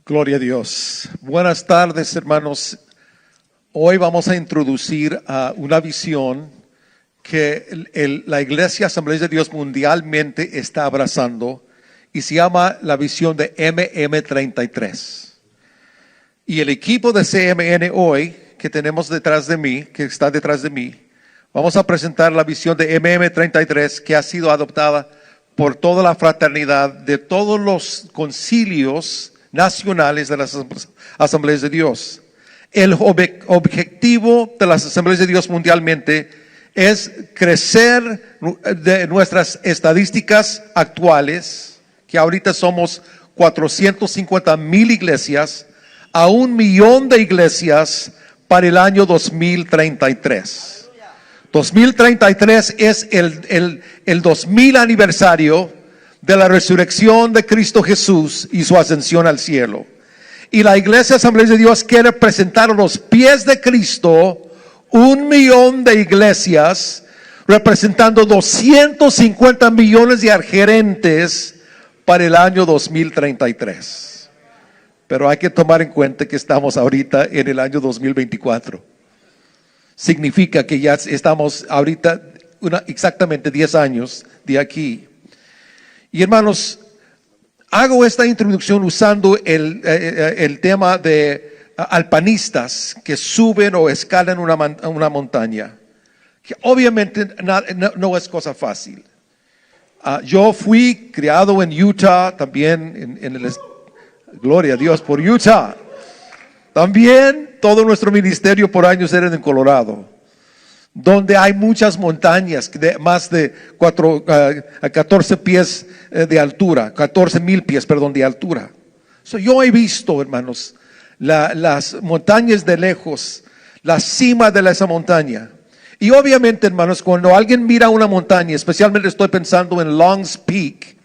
Gloria a Dios. Buenas tardes, hermanos. Hoy vamos a introducir una visión que la Iglesia Asamblea de Dios mundialmente está abrazando y se llama la visión de MM33. Y el equipo de CMN hoy que tenemos detrás de mí, que está detrás de mí, vamos a presentar la visión de MM33 que ha sido adoptada por toda la fraternidad de todos los concilios nacionales de las Asambleas de Dios. El objetivo de las Asambleas de Dios mundialmente es crecer de nuestras estadísticas actuales, que ahorita somos 450,000 iglesias, a 1,000,000 de iglesias para el año 2033. 2033 es el 2000 aniversario de la resurrección de Cristo Jesús y su ascensión al cielo. Y la Iglesia Asamblea de Dios quiere presentar a los pies de Cristo 1,000,000 de iglesias, representando 250 millones de gerentes para el año 2033. Pero hay que tomar en cuenta que estamos ahorita en el año 2024. Significa que ya estamos ahorita exactamente 10 años de aquí. Y hermanos, hago esta introducción usando el tema de alpinistas que suben o escalan una montaña, que obviamente no es cosa fácil. Yo fui criado en Utah, también gloria a Dios por Utah. También todo nuestro ministerio por años era en Colorado, donde hay muchas montañas de más de 14 pies de altura, 14,000 pies, perdón, de altura. Yo he visto, hermanos, las montañas de lejos, la cima de esa montaña. Y obviamente, hermanos, cuando alguien mira una montaña, especialmente estoy pensando en Longs Peak,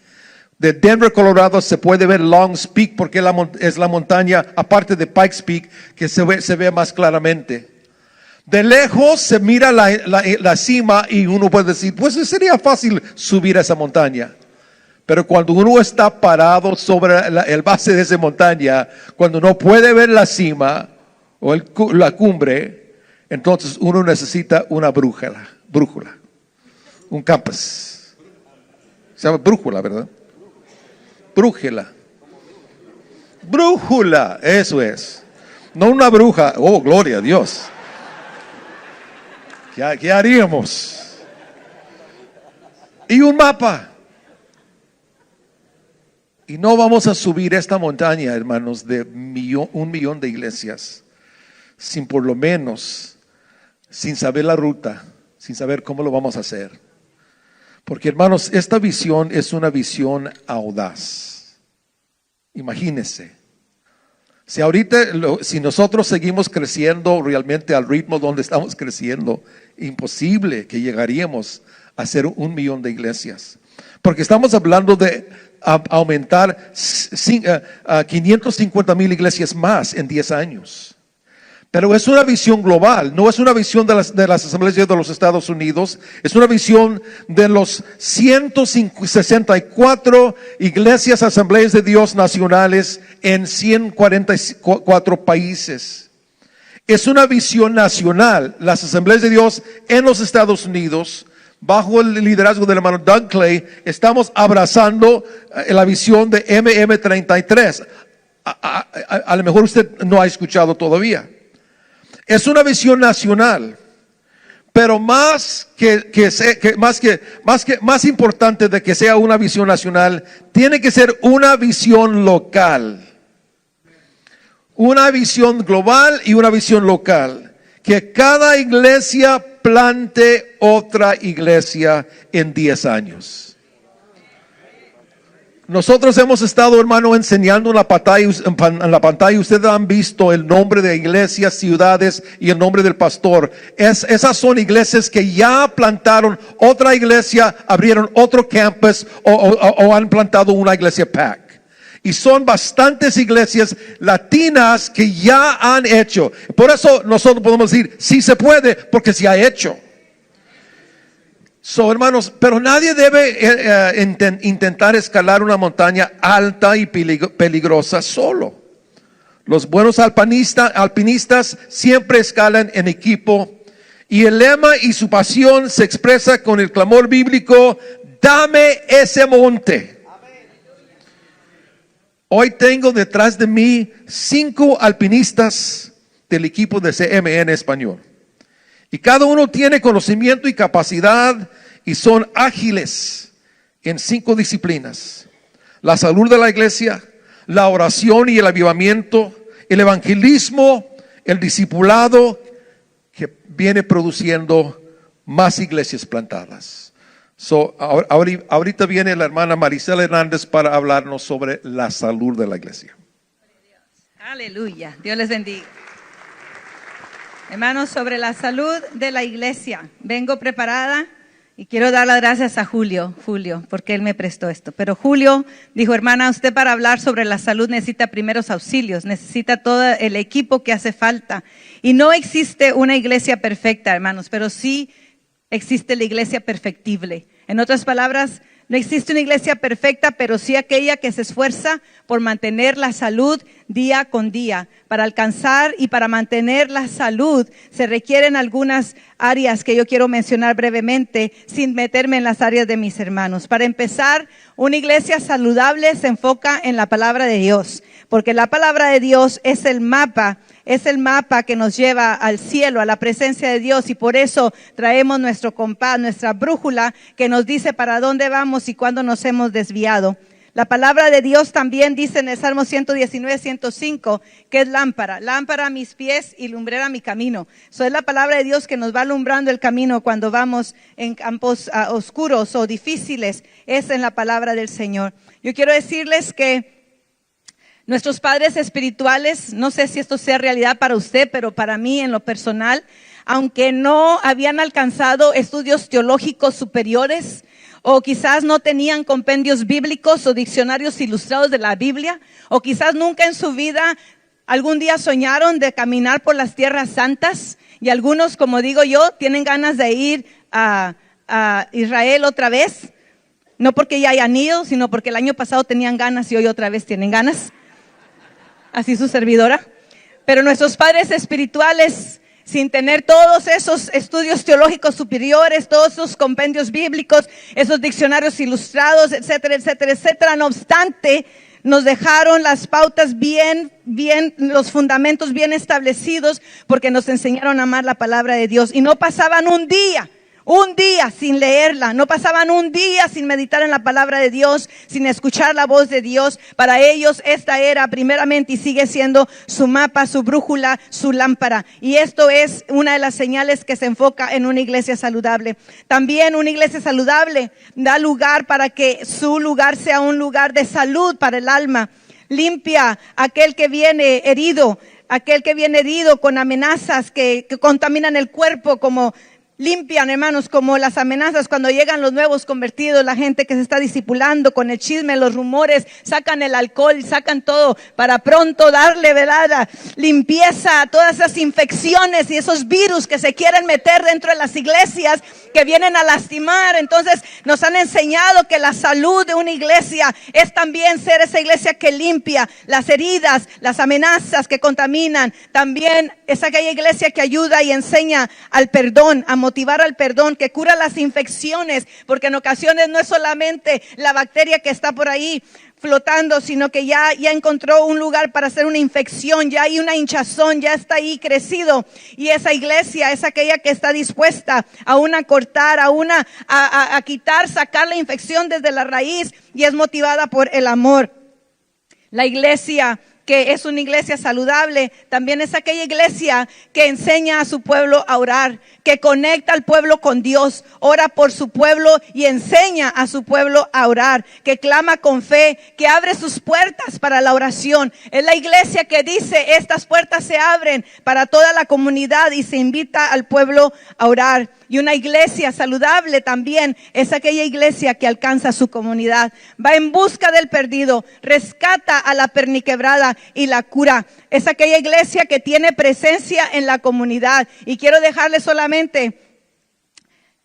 de Denver, Colorado, se puede ver Longs Peak porque es la montaña, aparte de Pikes Peak, que se ve más claramente. De lejos se mira la cima y uno puede decir, pues sería fácil subir a esa montaña. Pero cuando uno está parado sobre el base de esa montaña, cuando no puede ver la cima o la cumbre, entonces uno necesita una brújula, un compass. Se llama brújula, ¿verdad? Brújula, eso es. No una bruja, oh, gloria a Dios. ¿Qué haríamos? Y un mapa. Y no vamos a subir esta montaña, hermanos, de 1,000,000 de iglesias, sin por lo menos, sin saber la ruta, sin saber cómo lo vamos a hacer. Porque, hermanos, esta visión es una visión audaz. Imagínense. Si nosotros seguimos creciendo realmente al ritmo donde estamos creciendo, imposible que llegaríamos a ser 1,000,000 de iglesias. Porque estamos hablando de aumentar 550,000 iglesias más en 10 años. Pero es una visión global, no es una visión de las asambleas de los Estados Unidos, es una visión de los 164 iglesias, asambleas de Dios nacionales en 144 países. Es una visión nacional. Las asambleas de Dios en los Estados Unidos, bajo el liderazgo del hermano Doug Clay, estamos abrazando la visión de MM33. A lo mejor usted no ha escuchado todavía. Es una visión nacional, pero más importante de que sea una visión nacional, tiene que ser una visión local. Una visión global y una visión local. Que cada iglesia plante otra iglesia en 10 años. Nosotros hemos estado, hermano, enseñando en la pantalla. Ustedes han visto el nombre de iglesias, ciudades y el nombre del pastor. Esas son iglesias que ya plantaron otra iglesia, abrieron otro campus o han plantado una iglesia PAC. Y son bastantes iglesias latinas que ya han hecho. Por eso nosotros podemos decir, sí se puede, porque se ha hecho. Hermanos, pero nadie debe intentar escalar una montaña alta y peligrosa solo. Los buenos alpinistas siempre escalan en equipo. Y el lema y su pasión se expresa con el clamor bíblico: dame ese monte. Hoy tengo detrás de mí 5 alpinistas del equipo de CMN Español. Y cada uno tiene conocimiento y capacidad y son ágiles en 5 disciplinas: la salud de la iglesia, la oración y el avivamiento, el evangelismo, el discipulado, que viene produciendo más iglesias plantadas. Ahorita viene la hermana Maricela Hernández para hablarnos sobre la salud de la iglesia. Aleluya, Dios les bendiga. Hermanos, sobre la salud de la iglesia, vengo preparada y quiero dar las gracias a Julio, porque él me prestó esto. Pero Julio dijo: hermana, usted para hablar sobre la salud necesita primeros auxilios, necesita todo el equipo que hace falta. Y no existe una iglesia perfecta, hermanos, pero sí existe la iglesia perfectible. En otras palabras, no existe una iglesia perfecta, pero sí aquella que se esfuerza por mantener la salud día con día. Para alcanzar y para mantener la salud se requieren algunas áreas que yo quiero mencionar brevemente sin meterme en las áreas de mis hermanos. Para empezar, una iglesia saludable se enfoca en la palabra de Dios, porque la palabra de Dios es el mapa que nos lleva al cielo, a la presencia de Dios, y por eso traemos nuestro compás, nuestra brújula que nos dice para dónde vamos y cuándo nos hemos desviado. La palabra de Dios también dice en el Salmo 119, 105, que es lámpara a mis pies y lumbrera a mi camino. Eso es la palabra de Dios que nos va alumbrando el camino cuando vamos en campos oscuros o difíciles. Es en la palabra del Señor. Yo quiero decirles que nuestros padres espirituales, no sé si esto sea realidad para usted, pero para mí en lo personal, aunque no habían alcanzado estudios teológicos superiores, o quizás no tenían compendios bíblicos o diccionarios ilustrados de la Biblia, o quizás nunca en su vida algún día soñaron de caminar por las tierras santas, y algunos, como digo yo, tienen ganas de ir a Israel otra vez, no porque ya hayan ido, sino porque el año pasado tenían ganas y hoy otra vez tienen ganas, así su servidora. Pero nuestros padres espirituales, sin tener todos esos estudios teológicos superiores, todos esos compendios bíblicos, esos diccionarios ilustrados, etcétera, etcétera, etcétera, no obstante, nos dejaron las pautas bien, los fundamentos bien establecidos, porque nos enseñaron a amar la palabra de Dios. Y no pasaban un día sin leerla, no pasaban un día sin meditar en la palabra de Dios, sin escuchar la voz de Dios. Para ellos esta era primeramente y sigue siendo su mapa, su brújula, su lámpara. Y esto es una de las señales que se enfoca en una iglesia saludable. También una iglesia saludable da lugar para que su lugar sea un lugar de salud para el alma. Limpia aquel que viene herido con amenazas que contaminan el cuerpo, como limpian, hermanos, como las amenazas cuando llegan los nuevos convertidos, la gente que se está discipulando con el chisme, los rumores, sacan el alcohol, sacan todo para pronto darle, ¿verdad?, limpieza a todas esas infecciones y esos virus que se quieren meter dentro de las iglesias, que vienen a lastimar. Entonces nos han enseñado que la salud de una iglesia es también ser esa iglesia que limpia las heridas, las amenazas que contaminan. También es aquella iglesia que ayuda y enseña al perdón, a motivar al perdón, que cura las infecciones, porque en ocasiones no es solamente la bacteria que está por ahí flotando, sino que ya encontró un lugar para hacer una infección, ya hay una hinchazón, ya está ahí crecido, y esa iglesia es aquella que está dispuesta a cortar, a quitar, sacar la infección desde la raíz, y es motivada por el amor. La iglesia que es una iglesia saludable también es aquella iglesia que enseña a su pueblo a orar, que conecta al pueblo con Dios, ora por su pueblo y enseña a su pueblo a orar, que clama con fe, que abre sus puertas para la oración. Es la iglesia que dice: estas puertas se abren para toda la comunidad, y se invita al pueblo a orar. Y una iglesia saludable también es aquella iglesia que alcanza a su comunidad, va en busca del perdido, rescata a la perniquebrada y la cura. Es aquella iglesia que tiene presencia en la comunidad. Y quiero dejarle solamente,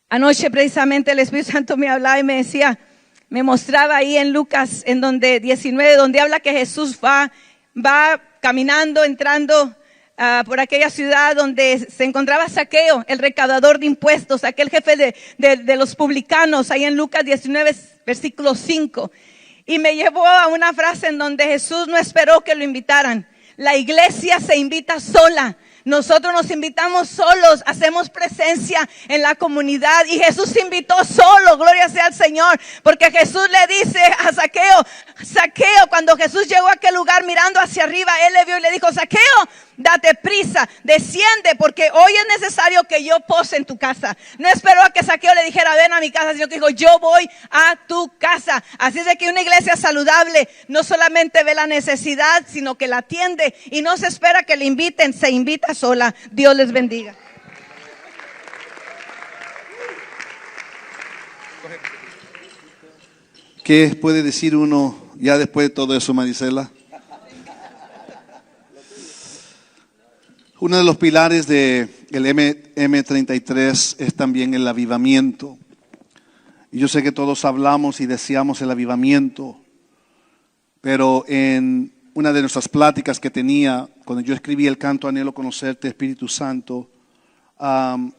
anoche precisamente el Espíritu Santo me hablaba y me decía, me mostraba ahí en Lucas, en donde 19, donde habla que Jesús va caminando, entrando por aquella ciudad donde se encontraba Zaqueo, el recaudador de impuestos, aquel jefe de los publicanos, ahí en Lucas 19, versículo 5. Y me llevó a una frase en donde Jesús no esperó que lo invitaran. La iglesia se invita sola. Nosotros nos invitamos solos, hacemos presencia en la comunidad y Jesús se invitó solo, gloria sea al Señor, porque Jesús le dice a Zaqueo, Zaqueo, cuando Jesús llegó a aquel lugar mirando hacia arriba, él le vio y le dijo, Zaqueo, date prisa, desciende, porque hoy es necesario que yo pose en tu casa. No esperó a que Zaqueo le dijera, ven a mi casa, sino que dijo, yo voy a tu casa. Así es de que una iglesia saludable no solamente ve la necesidad, sino que la atiende y no se espera que le inviten, se invita sola. Dios les bendiga. ¿Qué puede decir uno ya después de todo eso, Marisela? Uno de los pilares del M33 es también el avivamiento. Y yo sé que todos hablamos y deseamos el avivamiento, pero en una de nuestras pláticas que tenía, cuando yo escribí el canto Anhelo Conocerte, Espíritu Santo,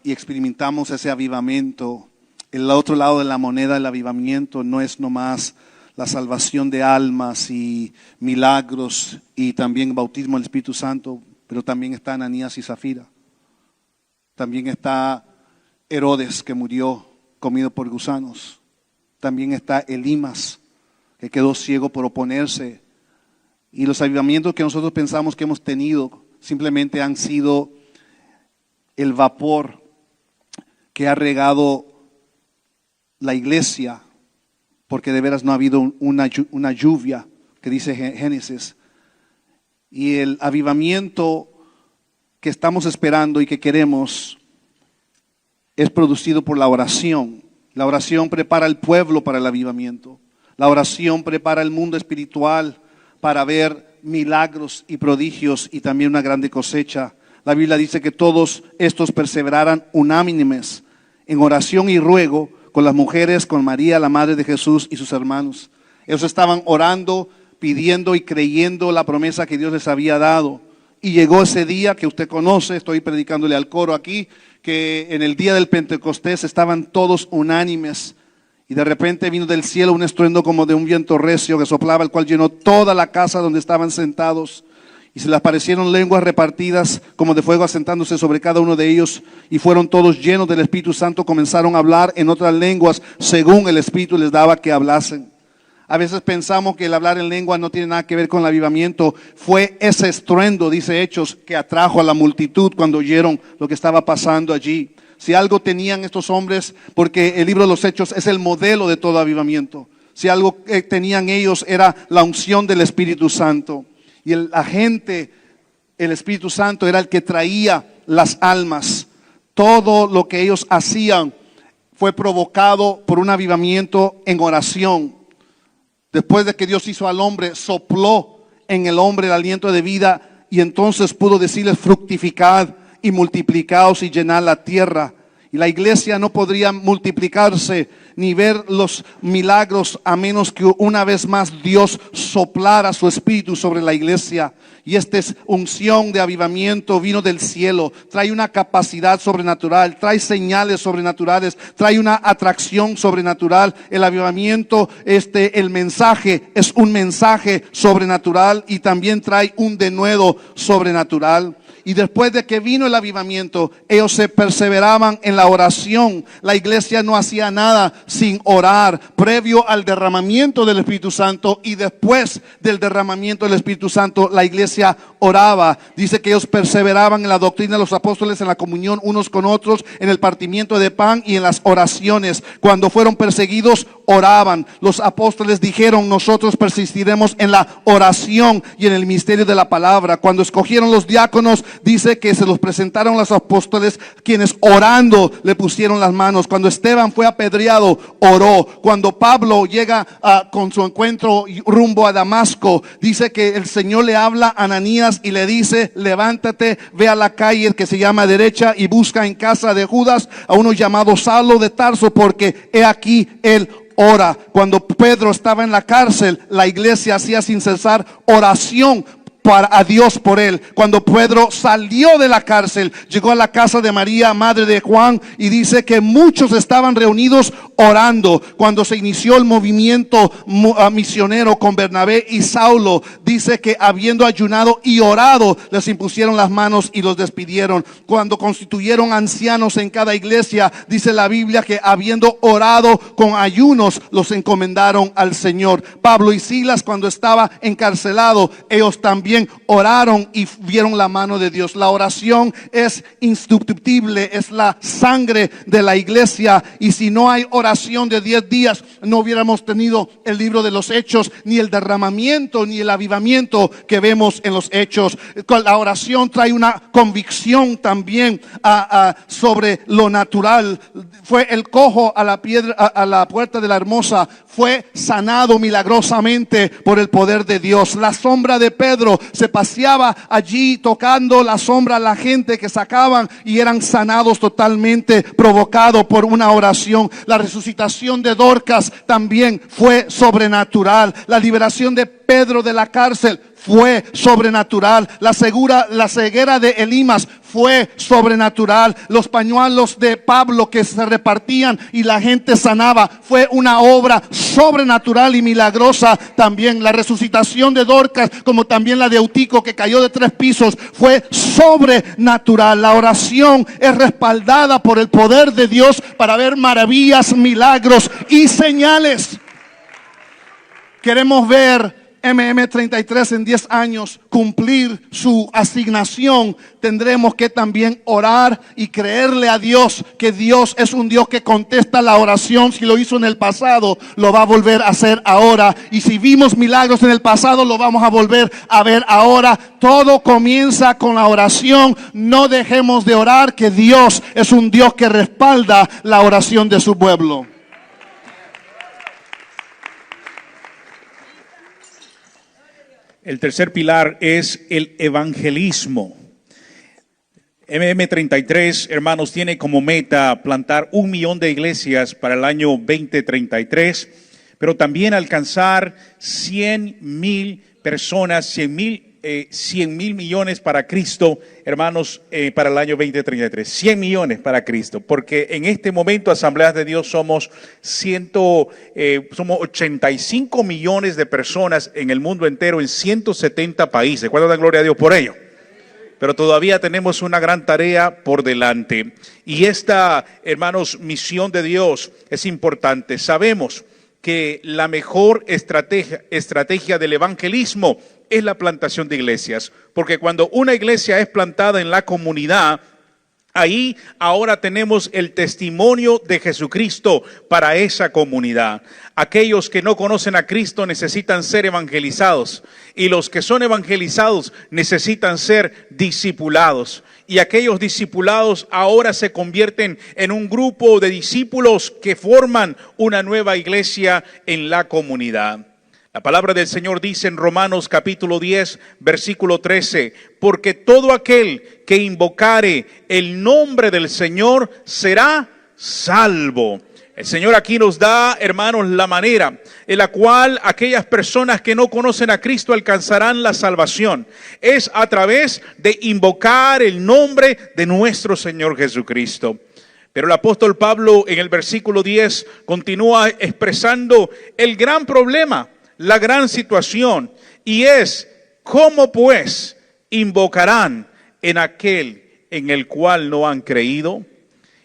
y experimentamos ese avivamiento, el otro lado de la moneda del avivamiento no es nomás la salvación de almas y milagros y también bautismo del Espíritu Santo, pero también está Ananías y Zafira. También está Herodes, que murió comido por gusanos. También está Elimas, que quedó ciego por oponerse. Y los avivamientos que nosotros pensamos que hemos tenido simplemente han sido el vapor que ha regado la iglesia, porque de veras no ha habido una lluvia, que dice Génesis. Y el avivamiento que estamos esperando y que queremos es producido por la oración. La oración prepara al pueblo para el avivamiento. La oración prepara el mundo espiritual para ver milagros y prodigios y también una grande cosecha. La Biblia dice que todos estos perseveraran unánimes en oración y ruego con las mujeres, con María, la madre de Jesús y sus hermanos. Ellos estaban orando, pidiendo y creyendo la promesa que Dios les había dado. Y llegó ese día que usted conoce, estoy predicándole al coro aquí, que en el día del Pentecostés estaban todos unánimes. Y de repente vino del cielo un estruendo como de un viento recio que soplaba, el cual llenó toda la casa donde estaban sentados. Y se les aparecieron lenguas repartidas como de fuego asentándose sobre cada uno de ellos. Y fueron todos llenos del Espíritu Santo, comenzaron a hablar en otras lenguas según el Espíritu les daba que hablasen. A veces pensamos que el hablar en lengua no tiene nada que ver con el avivamiento. Fue ese estruendo, dice Hechos, que atrajo a la multitud cuando oyeron lo que estaba pasando allí. Si algo tenían estos hombres, porque el libro de los Hechos es el modelo de todo avivamiento. Si algo tenían ellos era la unción del Espíritu Santo. Y el agente, el Espíritu Santo, era el que traía las almas. Todo lo que ellos hacían fue provocado por un avivamiento en oración. Después de que Dios hizo al hombre, sopló en el hombre el aliento de vida y entonces pudo decirles fructificad y multiplicaos y llenad la tierra. Y la iglesia no podría multiplicarse ni ver los milagros a menos que una vez más Dios soplara su espíritu sobre la iglesia. Y esta unción de avivamiento vino del cielo, trae una capacidad sobrenatural, trae señales sobrenaturales, trae una atracción sobrenatural. El avivamiento, el mensaje es un mensaje sobrenatural y también trae un denuedo sobrenatural. Y después de que vino el avivamiento, ellos se perseveraban en la oración. La iglesia no hacía nada sin orar, previo al derramamiento del Espíritu Santo y después del derramamiento del Espíritu Santo, la iglesia oraba. Dice que ellos perseveraban en la doctrina de los apóstoles, en la comunión unos con otros, en el partimiento de pan y en las oraciones. Cuando fueron perseguidos, oraban. Los apóstoles dijeron, nosotros persistiremos en la oración y en el misterio de la palabra. Cuando escogieron los diáconos, dice que se los presentaron los apóstoles, quienes orando le pusieron las manos. Cuando Esteban fue apedreado, oró. Cuando Pablo llega con su encuentro rumbo a Damasco, dice que el Señor le habla a Ananías y le dice, levántate, ve a la calle que se llama derecha y busca en casa de Judas a uno llamado Saulo de Tarso, porque he aquí él ora. Cuando Pedro estaba en la cárcel, la iglesia hacía sin cesar oración a Dios por él. Cuando Pedro salió de la cárcel, llegó a la casa de María, madre de Juan, y dice que muchos estaban reunidos orando. Cuando se inició el movimiento misionero con Bernabé y Saulo, dice que habiendo ayunado y orado, les impusieron las manos y los despidieron. Cuando constituyeron ancianos en cada iglesia, dice la Biblia que habiendo orado con ayunos, los encomendaron al Señor. Pablo y Silas, cuando estaba encarcelado, ellos también oraron y vieron la mano de Dios. La oración es insustituible, es la sangre de la iglesia, y si no hay oración de 10 días, no hubiéramos tenido el libro de los Hechos, ni el derramamiento, ni el avivamiento que vemos en los Hechos. La oración trae una convicción también sobre lo natural. Fue el cojo a la piedra, a la puerta de la Hermosa, fue sanado milagrosamente por el poder de Dios. La sombra de Pedro se paseaba allí tocando la sombra a la gente que sacaban y eran sanados totalmente, provocado por una oración. La resucitación de Dorcas también fue sobrenatural. La liberación de Pedro de la cárcel fue sobrenatural. La ceguera de Elimas fue sobrenatural. Los pañuelos de Pablo que se repartían y la gente sanaba, fue una obra sobrenatural y milagrosa también. La resucitación de Dorcas, como también la de Eutico que cayó de 3 pisos, fue sobrenatural. La oración es respaldada por el poder de Dios para ver maravillas, milagros y señales. Queremos ver MM33 en 10 años cumplir su asignación. Tendremos que también orar y creerle a Dios que Dios es un Dios que contesta la oración. Si lo hizo en el pasado, lo va a volver a hacer ahora, y si vimos milagros en el pasado, lo vamos a volver a ver ahora. Todo comienza con la oración. No dejemos de orar, que Dios es un Dios que respalda la oración de su pueblo. El tercer pilar es el evangelismo. MM33, hermanos, tiene como meta plantar 1 millón de iglesias para el año 2033, pero también alcanzar 100,000 personas, 100,000 millones para Cristo, hermanos, para el año 2033. 100 millones para Cristo, porque en este momento Asambleas de Dios somos 85 millones de personas en el mundo entero, en 170 países. ¿Cuánto dan gloria a Dios por ello? Pero todavía tenemos una gran tarea por delante. Y esta, hermanos, misión de Dios es importante. Sabemos que la mejor estrategia del evangelismo es la plantación de iglesias, porque cuando una iglesia es plantada en la comunidad, ahí ahora tenemos el testimonio de Jesucristo para esa comunidad. Aquellos que no conocen a Cristo necesitan ser evangelizados, y los que son evangelizados necesitan ser discipulados. Y aquellos discipulados ahora se convierten en un grupo de discípulos que forman una nueva iglesia en la comunidad. La palabra del Señor dice en Romanos capítulo 10, versículo 13, porque todo aquel que invocare el nombre del Señor será salvo. El Señor aquí nos da, hermanos, la manera en la cual aquellas personas que no conocen a Cristo alcanzarán la salvación. Es a través de invocar el nombre de nuestro Señor Jesucristo. Pero el apóstol Pablo en el versículo 10 continúa expresando el gran problema, la gran situación, y es: ¿cómo pues invocarán en aquel en el cual no han creído?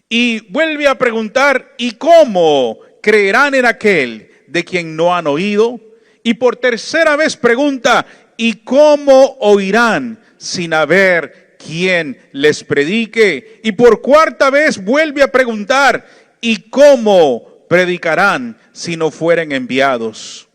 Y vuelve a preguntar: ¿y cómo creerán en aquel de quien no han oído? Y por tercera vez pregunta: ¿y cómo oirán sin haber quien les predique? Y por cuarta vez vuelve a preguntar: ¿y cómo predicarán si no fueren enviados?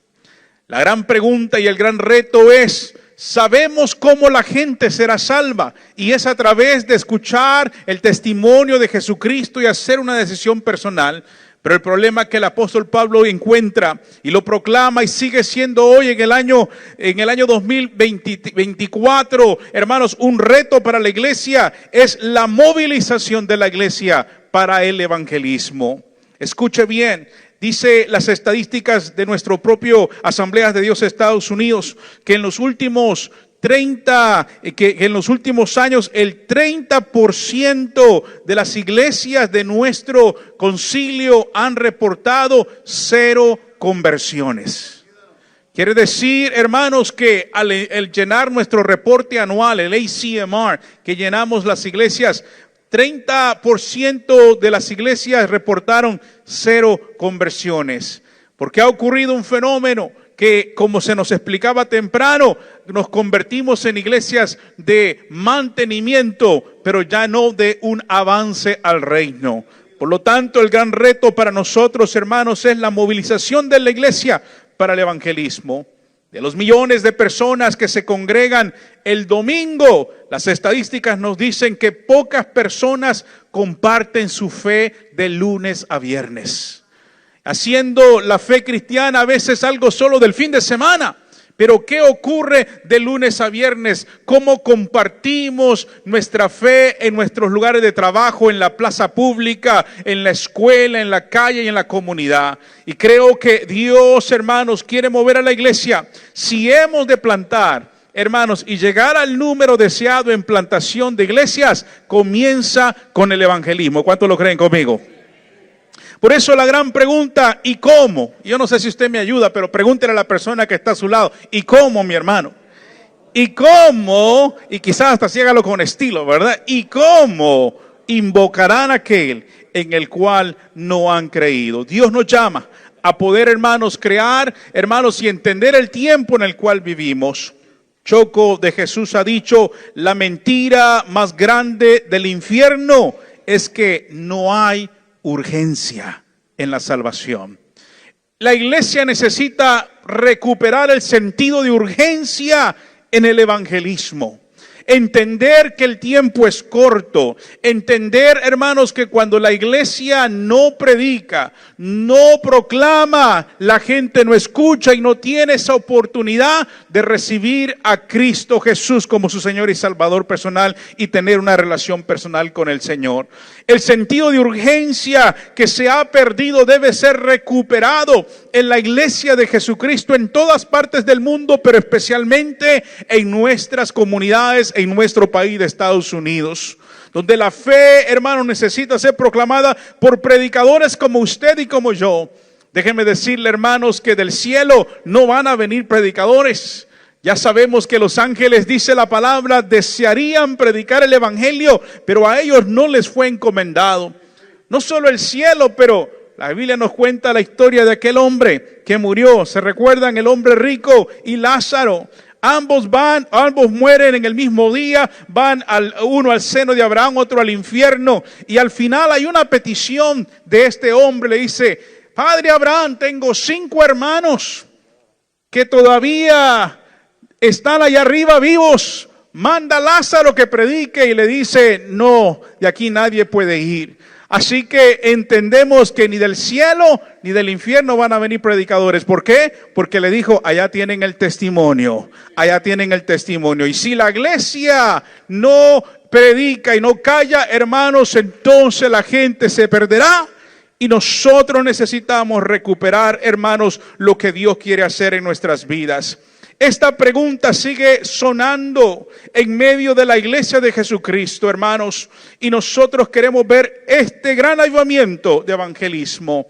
La gran pregunta y el gran reto es: sabemos cómo la gente será salva, y es a través de escuchar el testimonio de Jesucristo y hacer una decisión personal. Pero el problema que el apóstol Pablo encuentra y lo proclama y sigue siendo hoy en el año 2024, hermanos, un reto para la iglesia, es la movilización de la iglesia para el evangelismo. Escuche bien. Dice las estadísticas de nuestro propio Asambleas de Dios Estados Unidos que en los últimos que en los últimos años el 30% de las iglesias de nuestro concilio han reportado 0 conversiones. Quiere decir, hermanos, que al llenar nuestro reporte anual, el ACMR, que llenamos las iglesias, 30% de las iglesias reportaron 0 conversiones. Porque ha ocurrido un fenómeno que, como se nos explicaba temprano, nos convertimos en iglesias de mantenimiento, pero ya no de un avance al reino. Por lo tanto, el gran reto para nosotros, hermanos, es la movilización de la iglesia para el evangelismo. De los millones de personas que se congregan el domingo, las estadísticas nos dicen que pocas personas comparten su fe de lunes a viernes, haciendo la fe cristiana a veces algo solo del fin de semana. Pero ¿qué ocurre de lunes a viernes? ¿Cómo compartimos nuestra fe en nuestros lugares de trabajo, en la plaza pública, en la escuela, en la calle y en la comunidad? Y creo que Dios, hermanos, quiere mover a la iglesia. Si hemos de plantar, hermanos, y llegar al número deseado en plantación de iglesias, comienza con el evangelismo. ¿Cuántos lo creen conmigo? Por eso la gran pregunta, ¿y cómo? Yo no sé si usted me ayuda, pero pregúntele a la persona que está a su lado, ¿y cómo, mi hermano? ¿Y cómo? Y quizás hasta ciégalo con estilo, ¿verdad? ¿Y cómo invocarán a aquel en el cual no han creído? Dios nos llama a poder, hermanos, crear, hermanos, y entender el tiempo en el cual vivimos. Choco de Jesús ha dicho, la mentira más grande del infierno es que no hay urgencia en la salvación. La iglesia necesita recuperar el sentido de urgencia en el evangelismo. Entender que el tiempo es corto. Entender, hermanos, que cuando la iglesia no predica, no proclama, la gente no escucha y no tiene esa oportunidad de recibir a Cristo Jesús como su Señor y Salvador personal y tener una relación personal con el Señor. El sentido de urgencia que se ha perdido debe ser recuperado en la iglesia de Jesucristo en todas partes del mundo, pero especialmente en nuestras comunidades, en nuestro país de Estados Unidos, donde la fe, hermano, necesita ser proclamada por predicadores como usted y como yo. Déjenme decirle, hermanos, que del cielo no van a venir predicadores. Ya sabemos que los ángeles, dice la palabra, desearían predicar el evangelio, pero a ellos no les fue encomendado. No solo el cielo, pero la Biblia nos cuenta la historia de aquel hombre que murió. ¿Se recuerdan? El hombre rico y Lázaro. Ambos mueren en el mismo día, uno al seno de Abraham, otro al infierno. Y al final hay una petición de este hombre, le dice, Padre Abraham, tengo 5 hermanos que todavía están allá arriba vivos. Manda a Lázaro que predique, y le dice, no, de aquí nadie puede ir. Así que entendemos que ni del cielo ni del infierno van a venir predicadores. ¿Por qué? Porque le dijo, allá tienen el testimonio, allá tienen el testimonio. Y si la iglesia no predica y no calla, hermanos, entonces la gente se perderá. Y nosotros necesitamos recuperar, hermanos, lo que Dios quiere hacer en nuestras vidas. Esta pregunta sigue sonando en medio de la iglesia de Jesucristo, hermanos, y nosotros queremos ver este gran avivamiento de evangelismo.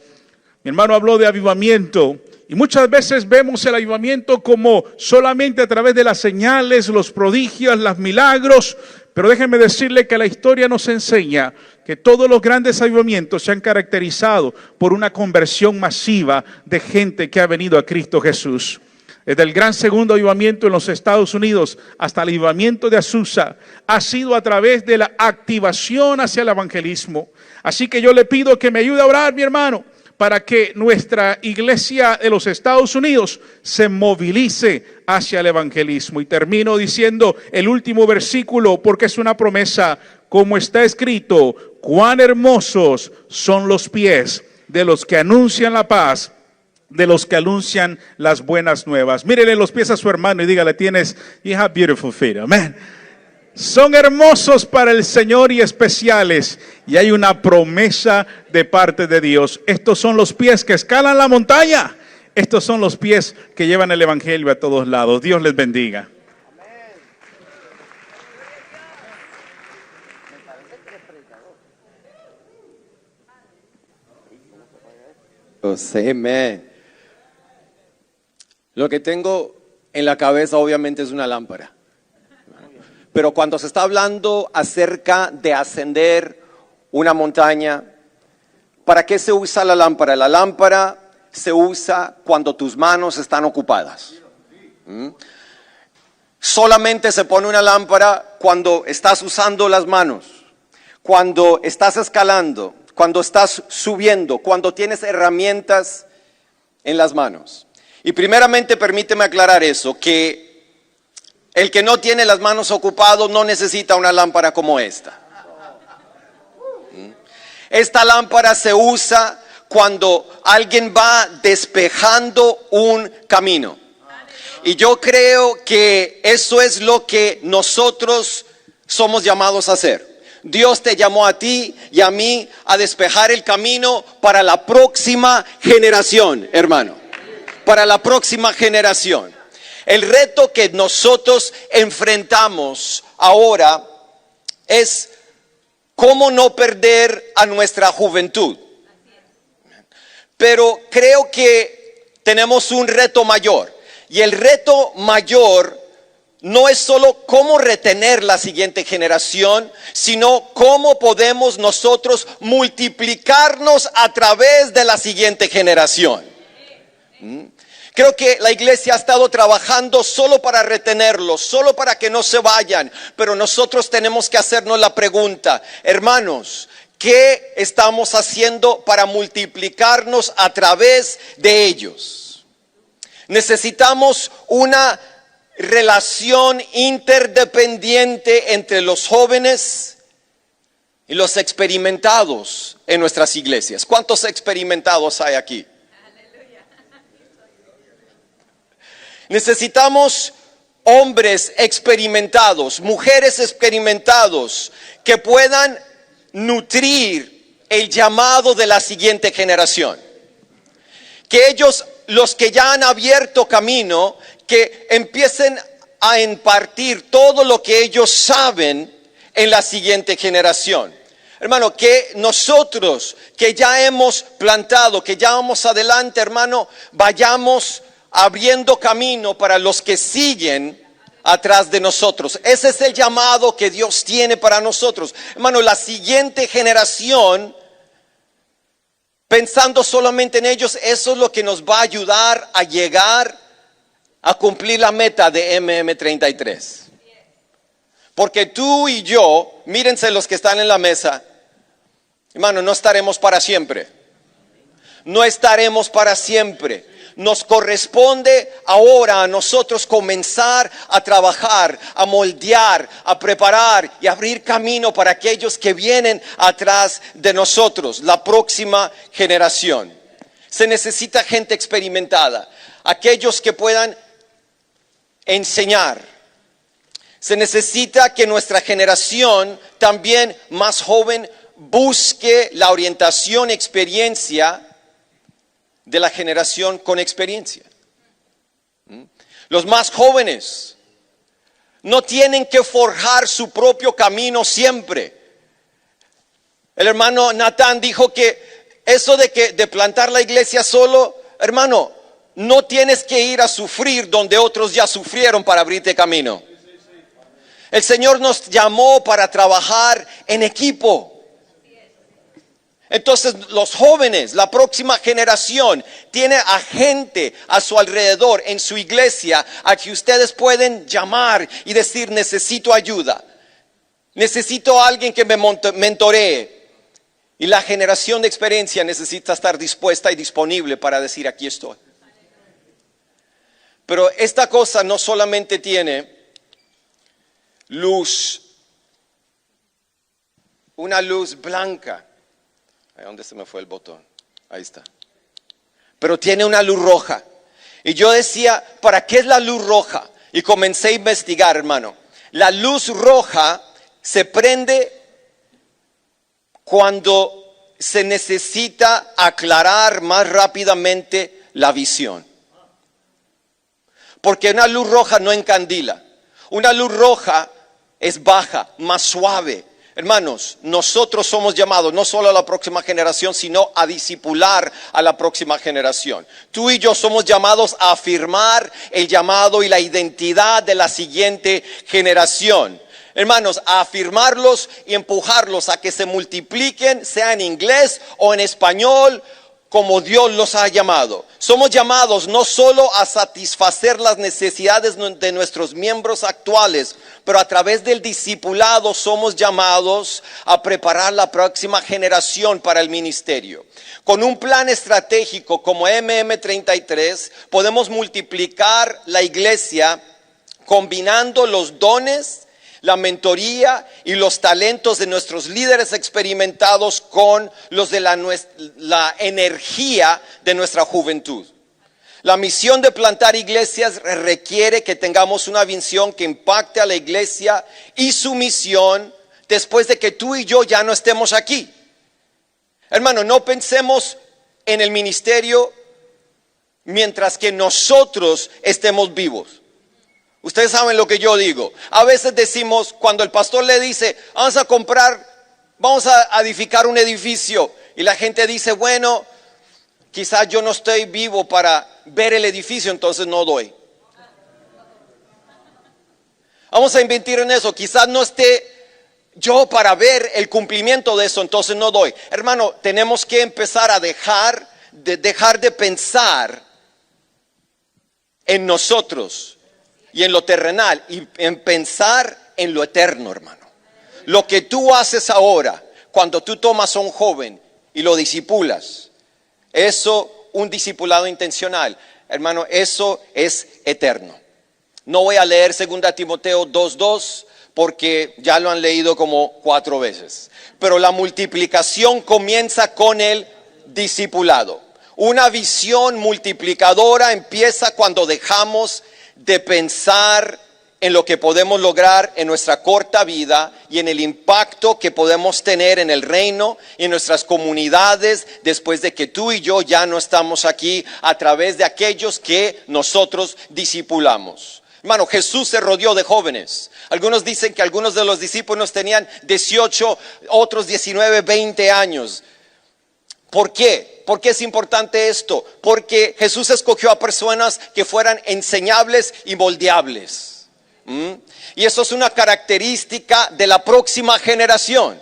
Mi hermano habló de avivamiento, y muchas veces vemos el avivamiento como solamente a través de las señales, los prodigios, los milagros, pero déjenme decirle que la historia nos enseña que todos los grandes avivamientos se han caracterizado por una conversión masiva de gente que ha venido a Cristo Jesús. Desde el gran segundo avivamiento en los Estados Unidos hasta el avivamiento de Azusa, ha sido a través de la activación hacia el evangelismo. Así que yo le pido que me ayude a orar, mi hermano, para que nuestra iglesia de los Estados Unidos se movilice hacia el evangelismo. Y termino diciendo el último versículo, porque es una promesa, como está escrito, cuán hermosos son los pies de los que anuncian la paz, de los que anuncian las buenas nuevas. Mírele los pies a su hermano y dígale, you have beautiful feet, amén. Son hermosos para el Señor y especiales, y hay una promesa de parte de Dios. Estos son los pies que escalan la montaña. Estos son los pies que llevan el evangelio a todos lados. Dios les bendiga. Amén. Lo que tengo en la cabeza obviamente es una lámpara. Pero cuando se está hablando acerca de ascender una montaña, ¿para qué se usa la lámpara? La lámpara se usa cuando tus manos están ocupadas. Solamente se pone una lámpara cuando estás usando las manos, cuando estás escalando, cuando estás subiendo, cuando tienes herramientas en las manos. Y primeramente permíteme aclarar eso, que el que no tiene las manos ocupadas no necesita una lámpara como esta. Esta lámpara se usa cuando alguien va despejando un camino. Y yo creo que eso es lo que nosotros somos llamados a hacer. Dios te llamó a ti y a mí a despejar el camino para la próxima generación, hermano. Para la próxima generación. El reto que nosotros enfrentamos ahora es cómo no perder a nuestra juventud. Pero creo que tenemos un reto mayor. Y el reto mayor no es solo cómo retener la siguiente generación, sino cómo podemos nosotros multiplicarnos a través de la siguiente generación. Creo que la iglesia ha estado trabajando solo para retenerlos, solo para que no se vayan. Pero nosotros tenemos que hacernos la pregunta, hermanos, ¿qué estamos haciendo para multiplicarnos a través de ellos? Necesitamos una relación interdependiente entre los jóvenes y los experimentados en nuestras iglesias. ¿Cuántos experimentados hay aquí? Necesitamos hombres experimentados, mujeres experimentados que puedan nutrir el llamado de la siguiente generación. Que ellos, los que ya han abierto camino, que empiecen a impartir todo lo que ellos saben en la siguiente generación. Hermano, que nosotros que ya hemos plantado, que ya vamos adelante, hermano, vayamos abriendo camino para los que siguen atrás de nosotros. Ese es el llamado que Dios tiene para nosotros. Hermano, la siguiente generación, pensando solamente en ellos, eso es lo que nos va a ayudar a llegar a cumplir la meta de MM33. Porque tú y yo, mírense los que están en la mesa, hermano, no estaremos para siempre. No estaremos para siempre. Nos corresponde ahora a nosotros comenzar a trabajar, a moldear, a preparar y abrir camino para aquellos que vienen atrás de nosotros, la próxima generación. Se necesita gente experimentada, aquellos que puedan enseñar. Se necesita que nuestra generación, también más joven, busque la orientación y experiencia de la generación con experiencia. Los más jóvenes no tienen que forjar su propio camino siempre. El hermano Natán dijo que eso de plantar la iglesia solo, hermano, no tienes que ir a sufrir donde otros ya sufrieron para abrirte camino. El Señor nos llamó para trabajar en equipo. Entonces los jóvenes, la próxima generación, tiene a gente a su alrededor en su iglesia a que ustedes pueden llamar y decir: necesito ayuda, necesito a alguien que me mentoree. Y la generación de experiencia necesita estar dispuesta y disponible para decir: aquí estoy. Pero esta cosa no solamente tiene luz, una luz blanca. ¿Dónde se me fue el botón? Ahí está. Pero tiene una luz roja. Y yo decía, ¿para qué es la luz roja? Y comencé a investigar, hermano. La luz roja se prende cuando se necesita aclarar más rápidamente la visión. Porque una luz roja no encandila. Una luz roja es baja, más suave. Hermanos, nosotros somos llamados no solo a la próxima generación, sino a discipular a la próxima generación. Tú y yo somos llamados a afirmar el llamado y la identidad de la siguiente generación. Hermanos, a afirmarlos y empujarlos a que se multipliquen, sea en inglés o en español, como Dios los ha llamado. Somos llamados no solo a satisfacer las necesidades de nuestros miembros actuales, pero a través del discipulado somos llamados a preparar la próxima generación para el ministerio. Con un plan estratégico como MM33 podemos multiplicar la iglesia combinando los dones, la mentoría y los talentos de nuestros líderes experimentados con los de la energía de nuestra juventud. La misión de plantar iglesias requiere que tengamos una visión que impacte a la iglesia y su misión después de que tú y yo ya no estemos aquí. Hermano, no pensemos en el ministerio mientras que nosotros estemos vivos. Ustedes saben lo que yo digo. A veces decimos, cuando el pastor le dice, vamos a edificar un edificio. Y la gente dice, bueno, quizás yo no estoy vivo para ver el edificio, entonces no doy. Vamos a invertir en eso. Quizás no esté yo para ver el cumplimiento de eso, entonces no doy. Hermano, tenemos que empezar a dejar de pensar en nosotros y en lo terrenal, y en pensar en lo eterno, hermano. Lo que tú haces ahora, cuando tú tomas a un joven y lo discipulas, eso, un discipulado intencional, hermano, eso es eterno. No voy a leer 2 Timoteo 2:2 porque ya lo han leído como 4 veces. Pero la multiplicación comienza con el discipulado. Una visión multiplicadora empieza cuando dejamos de pensar en lo que podemos lograr en nuestra corta vida y en el impacto que podemos tener en el reino y en nuestras comunidades después de que tú y yo ya no estamos aquí, a través de aquellos que nosotros discipulamos. Hermano, Jesús se rodeó de jóvenes. Algunos dicen que algunos de los discípulos tenían 18, otros 19, 20 años. ¿Por qué? ¿Por qué es importante esto? Porque Jesús escogió a personas que fueran enseñables y moldeables. Y eso es una característica de la próxima generación.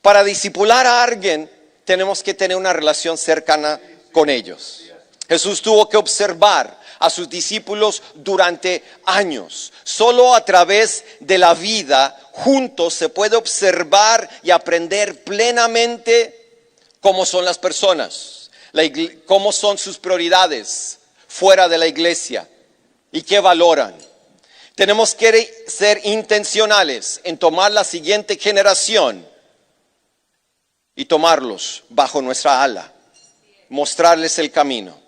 Para discipular a alguien, tenemos que tener una relación cercana con ellos. Jesús tuvo que observar a sus discípulos durante años. Solo a través de la vida, juntos, se puede observar y aprender plenamente cómo son las personas, cómo son sus prioridades fuera de la iglesia y qué valoran. Tenemos que ser intencionales en tomar la siguiente generación y tomarlos bajo nuestra ala, mostrarles el camino.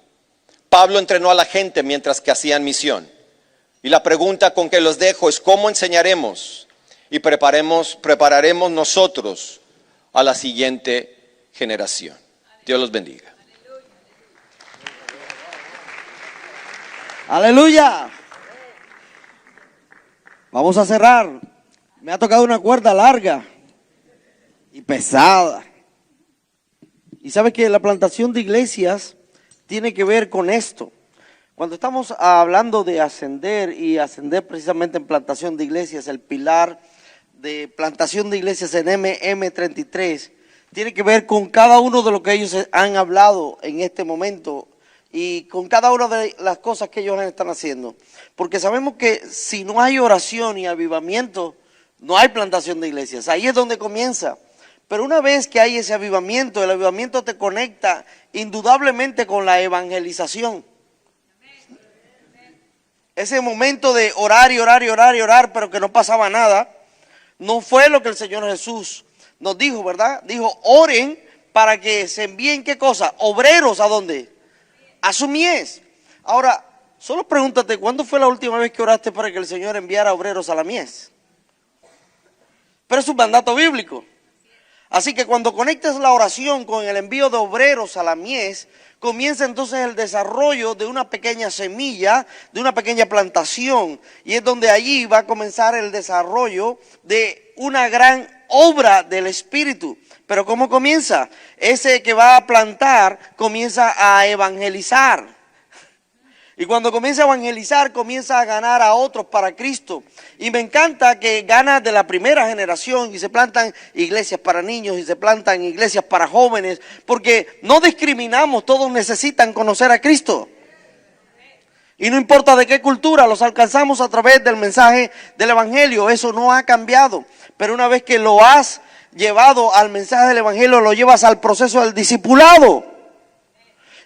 Pablo entrenó a la gente mientras que hacían misión. Y la pregunta con que los dejo es: ¿cómo enseñaremos y prepararemos nosotros a la siguiente generación? Dios los bendiga. Aleluya. Vamos a cerrar. Me ha tocado una cuerda larga y pesada. Y sabe que la plantación de iglesias tiene que ver con esto. Cuando estamos hablando de ascender, y ascender precisamente en plantación de iglesias, el pilar de plantación de iglesias en MM33 tiene que ver con cada uno de lo que ellos han hablado en este momento y con cada una de las cosas que ellos están haciendo. Porque sabemos que si no hay oración y avivamiento, no hay plantación de iglesias. Ahí es donde comienza. Pero una vez que hay ese avivamiento, el avivamiento te conecta indudablemente con la evangelización. Ese momento de orar y orar y orar y orar, pero que no pasaba nada, no fue lo que el Señor Jesús nos dijo, ¿verdad? Dijo, oren para que se envíen, ¿qué cosa? Obreros, ¿a dónde? A su mies. Ahora, solo pregúntate, ¿cuándo fue la última vez que oraste para que el Señor enviara obreros a la mies? Pero es un mandato bíblico. Así que cuando conectas la oración con el envío de obreros a la mies, comienza entonces el desarrollo de una pequeña semilla, de una pequeña plantación. Y es donde allí va a comenzar el desarrollo de una gran obra del Espíritu. Pero ¿cómo comienza? Ese que va a plantar comienza a evangelizar. Y cuando comienza a evangelizar, comienza a ganar a otros para Cristo. Y me encanta que gana de la primera generación y se plantan iglesias para niños y se plantan iglesias para jóvenes, porque no discriminamos, todos necesitan conocer a Cristo. Y no importa de qué cultura, los alcanzamos a través del mensaje del Evangelio, eso no ha cambiado. Pero una vez que lo has llevado al mensaje del Evangelio, lo llevas al proceso del discipulado.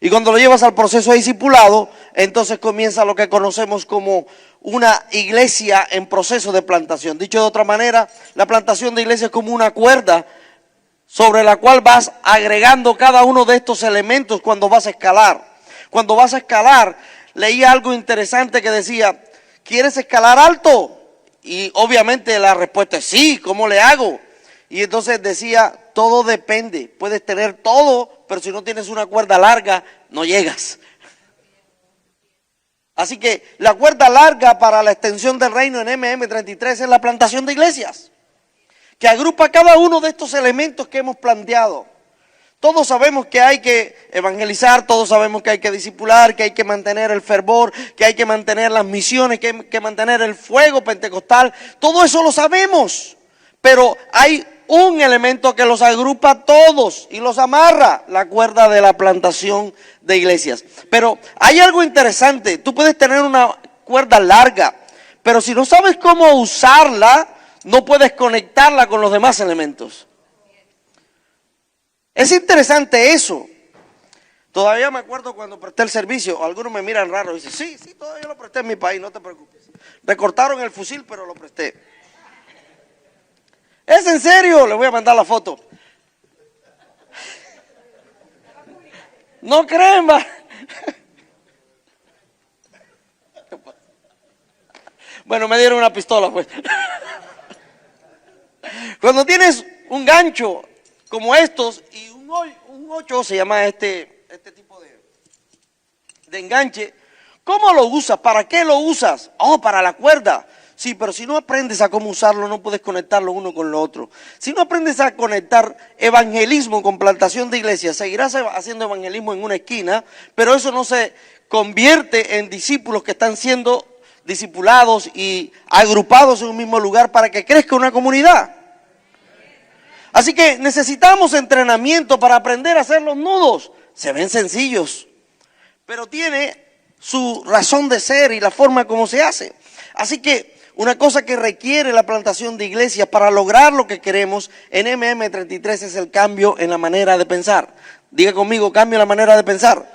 Y cuando lo llevas al proceso de discipulado, entonces comienza lo que conocemos como una iglesia en proceso de plantación. Dicho de otra manera, la plantación de iglesia es como una cuerda sobre la cual vas agregando cada uno de estos elementos cuando vas a escalar. Cuando vas a escalar, leí algo interesante que decía, ¿quieres escalar alto? Y obviamente la respuesta es sí, ¿cómo le hago? Y entonces decía, todo depende, puedes tener todo, pero si no tienes una cuerda larga, no llegas. Así que la cuerda larga para la extensión del reino en MM33 es la plantación de iglesias, que agrupa cada uno de estos elementos que hemos planteado. Todos sabemos que hay que evangelizar, todos sabemos que hay que discipular, que hay que mantener el fervor, que hay que mantener las misiones, que hay que mantener el fuego pentecostal. Todo eso lo sabemos, pero hay un elemento que los agrupa a todos y los amarra, la cuerda de la plantación de iglesias. Pero hay algo interesante, tú puedes tener una cuerda larga, pero si no sabes cómo usarla, no puedes conectarla con los demás elementos. Es interesante eso. Todavía me acuerdo cuando presté el servicio, algunos me miran raro y dicen, sí, todavía lo presté en mi país, no te preocupes. Recortaron el fusil, pero lo presté. ¿Es en serio? Le voy a mandar la foto. No creen, va. Bueno, me dieron una pistola, pues. Cuando tienes un gancho como estos y un 8 se llama este tipo de enganche, ¿cómo lo usas? ¿Para qué lo usas? Oh, para la cuerda. Sí, pero si no aprendes a cómo usarlo, no puedes conectarlo uno con lo otro. Si no aprendes a conectar evangelismo con plantación de iglesias, seguirás haciendo evangelismo en una esquina, pero eso no se convierte en discípulos que están siendo discipulados y agrupados en un mismo lugar para que crezca una comunidad. Así que necesitamos entrenamiento para aprender a hacer los nudos. Se ven sencillos, pero tiene su razón de ser y la forma como se hace. Así que una cosa que requiere la plantación de iglesias para lograr lo que queremos en MM33 es el cambio en la manera de pensar. Diga conmigo, cambio en la manera de pensar.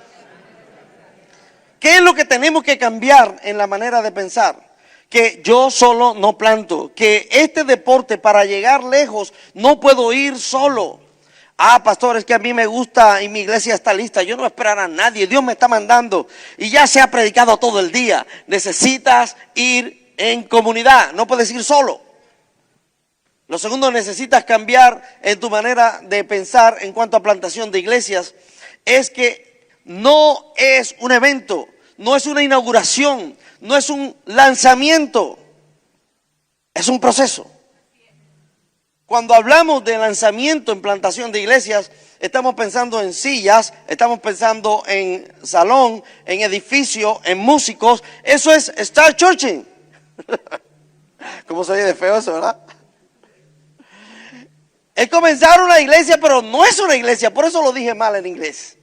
¿Qué es lo que tenemos que cambiar en la manera de pensar? Que yo solo no planto, que este deporte para llegar lejos no puedo ir solo. Ah, pastor, es que a mí me gusta y mi iglesia está lista, yo no voy a esperar a nadie, Dios me está mandando y ya se ha predicado todo el día. Necesitas ir en comunidad, no puedes ir solo. Lo segundo, necesitas cambiar en tu manera de pensar en cuanto a plantación de iglesias, es que no es un evento, no es una inauguración, no es un lanzamiento, es un proceso. Cuando hablamos de lanzamiento en plantación de iglesias, estamos pensando en sillas, estamos pensando en salón, en edificio, en músicos. Eso es start churching. ¿Cómo se oye de feo eso, verdad? Es comenzar una iglesia, pero no es una iglesia, por eso lo dije mal en inglés.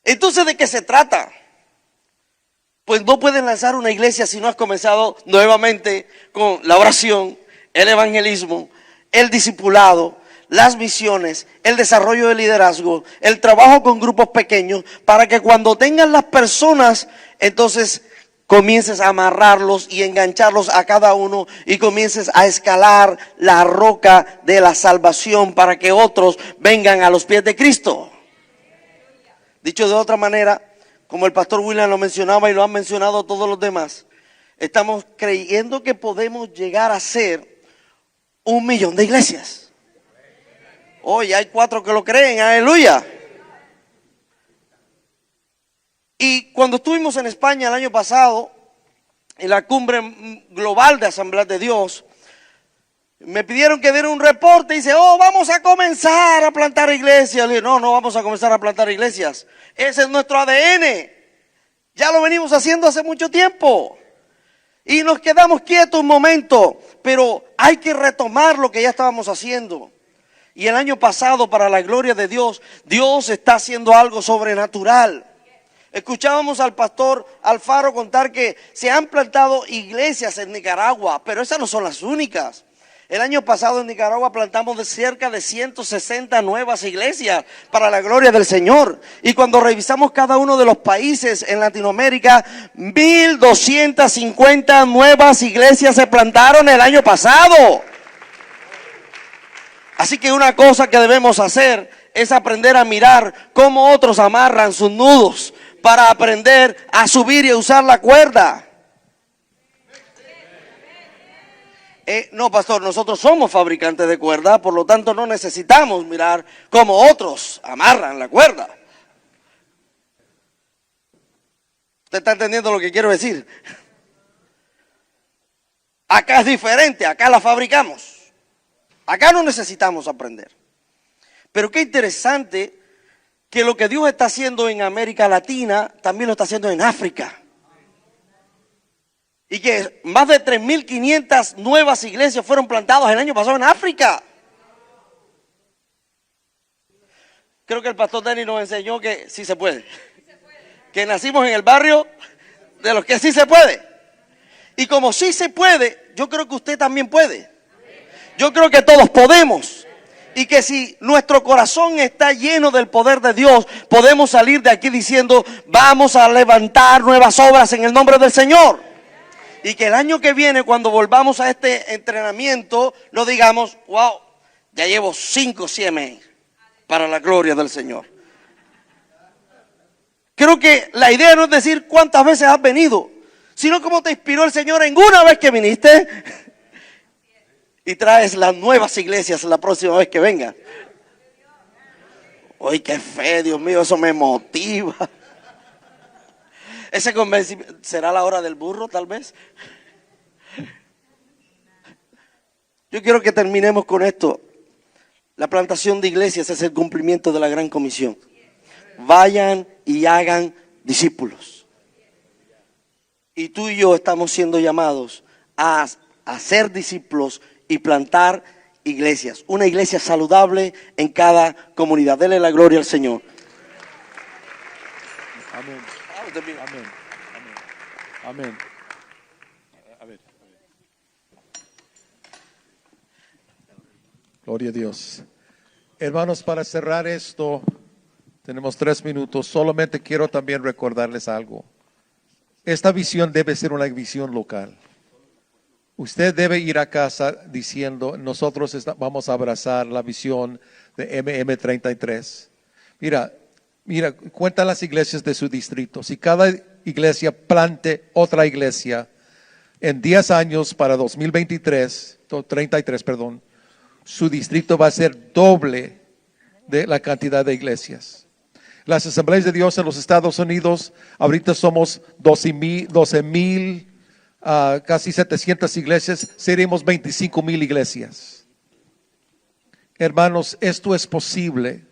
Entonces, ¿de qué se trata? Pues no puedes lanzar una iglesia si no has comenzado nuevamente con la oración, el evangelismo, el discipulado, las misiones, el desarrollo de liderazgo, el trabajo con grupos pequeños, para que cuando tengas las personas, entonces comiences a amarrarlos y engancharlos a cada uno y comiences a escalar la roca de la salvación para que otros vengan a los pies de Cristo. Dicho de otra manera, como el pastor William lo mencionaba y lo han mencionado todos los demás, estamos creyendo que podemos llegar a ser 1 millón de iglesias. Hoy hay 4 que lo creen, aleluya. Y cuando estuvimos en España el año pasado, en la cumbre global de Asamblea de Dios, me pidieron que diera un reporte y dice, vamos a comenzar a plantar iglesias. Le dije, no vamos a comenzar a plantar iglesias. Ese es nuestro ADN. Ya lo venimos haciendo hace mucho tiempo. Y nos quedamos quietos un momento, pero hay que retomar lo que ya estábamos haciendo. Y el año pasado, para la gloria de Dios, Dios está haciendo algo sobrenatural. Escuchábamos al pastor Alfaro contar que se han plantado iglesias en Nicaragua, pero esas no son las únicas. El año pasado en Nicaragua plantamos cerca de 160 nuevas iglesias para la gloria del Señor. Y cuando revisamos cada uno de los países en Latinoamérica, 1,250 nuevas iglesias se plantaron el año pasado. Así que una cosa que debemos hacer es aprender a mirar cómo otros amarran sus nudos para aprender a subir y a usar la cuerda. No, pastor, nosotros somos fabricantes de cuerda, por lo tanto no necesitamos mirar cómo otros amarran la cuerda. ¿Usted está entendiendo lo que quiero decir? Acá es diferente, acá la fabricamos. Acá no necesitamos aprender. Pero qué interesante que lo que Dios está haciendo en América Latina también lo está haciendo en África. Y que más de 3.500 nuevas iglesias fueron plantadas el año pasado en África. Creo que el pastor Dani nos enseñó que sí se puede. Que nacimos en el barrio de los que sí se puede. Y como sí se puede, yo creo que usted también puede. Yo creo que todos podemos. Y que si nuestro corazón está lleno del poder de Dios, podemos salir de aquí diciendo, vamos a levantar nuevas obras en el nombre del Señor. Y que el año que viene, cuando volvamos a este entrenamiento, no digamos, wow, ya llevo 5 CMA para la gloria del Señor. Creo que la idea no es decir cuántas veces has venido, sino cómo te inspiró el Señor en una vez que viniste y traes las nuevas iglesias la próxima vez que venga. ¡Ay, qué fe, Dios mío! Eso me motiva. Ese convencimiento, ¿será la hora del burro tal vez? Yo quiero que terminemos con esto. La plantación de iglesias es el cumplimiento de la gran comisión. Vayan y hagan discípulos. Y tú y yo estamos siendo llamados a ser discípulos y plantar iglesias. Una iglesia saludable en cada comunidad. Dele la gloria al Señor. Amén. Amén. Amén. A ver. Gloria a Dios. Hermanos, para cerrar esto, tenemos 3 minutos. Solamente quiero también recordarles algo. Esta visión debe ser una visión local. Usted debe ir a casa diciendo, nosotros vamos a abrazar la visión de MM33. Mira, cuenta las iglesias de su distrito. Si cada iglesia plante otra iglesia en 10 años para 33, su distrito va a ser doble de la cantidad de iglesias. Las asambleas de Dios en los Estados Unidos, ahorita somos 12,000, casi 700 iglesias, seremos 25,000 iglesias. Hermanos, esto es posible.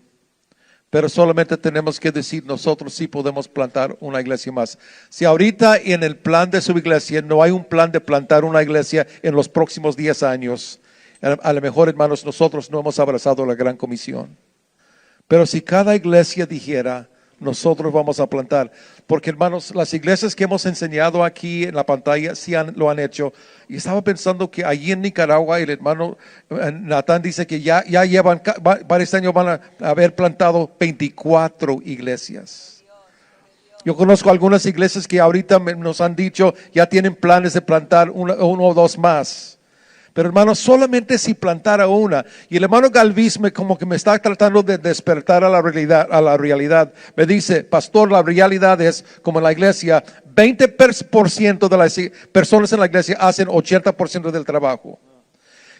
Pero solamente tenemos que decir, nosotros sí podemos plantar una iglesia más. Si ahorita en el plan de su iglesia no hay un plan de plantar una iglesia en los próximos 10 años, a lo mejor, hermanos, nosotros no hemos abrazado la gran comisión. Pero si cada iglesia dijera, nosotros vamos a plantar. Porque, hermanos, las iglesias que hemos enseñado aquí en la pantalla sí lo han hecho. Y estaba pensando que allí en Nicaragua el hermano Natán dice que ya llevan, varios años van a haber plantado 24 iglesias. Yo conozco algunas iglesias que ahorita nos han dicho ya tienen planes de plantar uno o dos más. Pero, hermano, solamente si plantara una. Y el hermano Galvis como que me está tratando de despertar a la realidad. Me dice, pastor, la realidad es como en la iglesia, 20% de las personas en la iglesia hacen 80% del trabajo.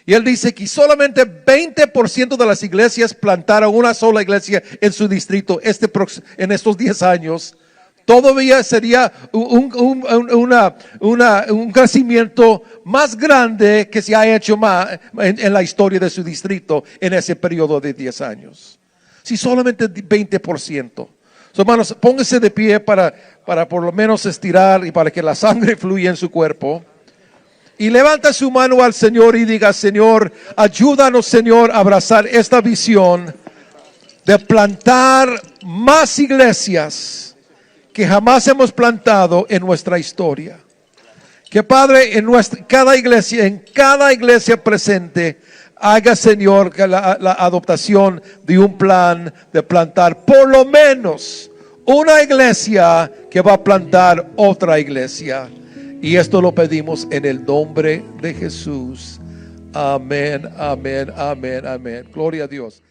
Y él dice que solamente 20% de las iglesias plantaron una sola iglesia en su distrito en estos 10 años. Todavía sería un crecimiento más grande que se ha hecho más en la historia de su distrito en ese periodo de 10 años. Si solamente 20%. Hermanos, pónganse de pie para por lo menos estirar y para que la sangre fluya en su cuerpo. Y levanta su mano al Señor y diga: Señor, ayúdanos, Señor, a abrazar esta visión de plantar más iglesias que jamás hemos plantado en nuestra historia. Que Padre, en cada iglesia presente, haga, Señor, que la adoptación de un plan de plantar por lo menos una iglesia que va a plantar otra iglesia. Y esto lo pedimos en el nombre de Jesús. Amén, amén, amén, amén. Gloria a Dios.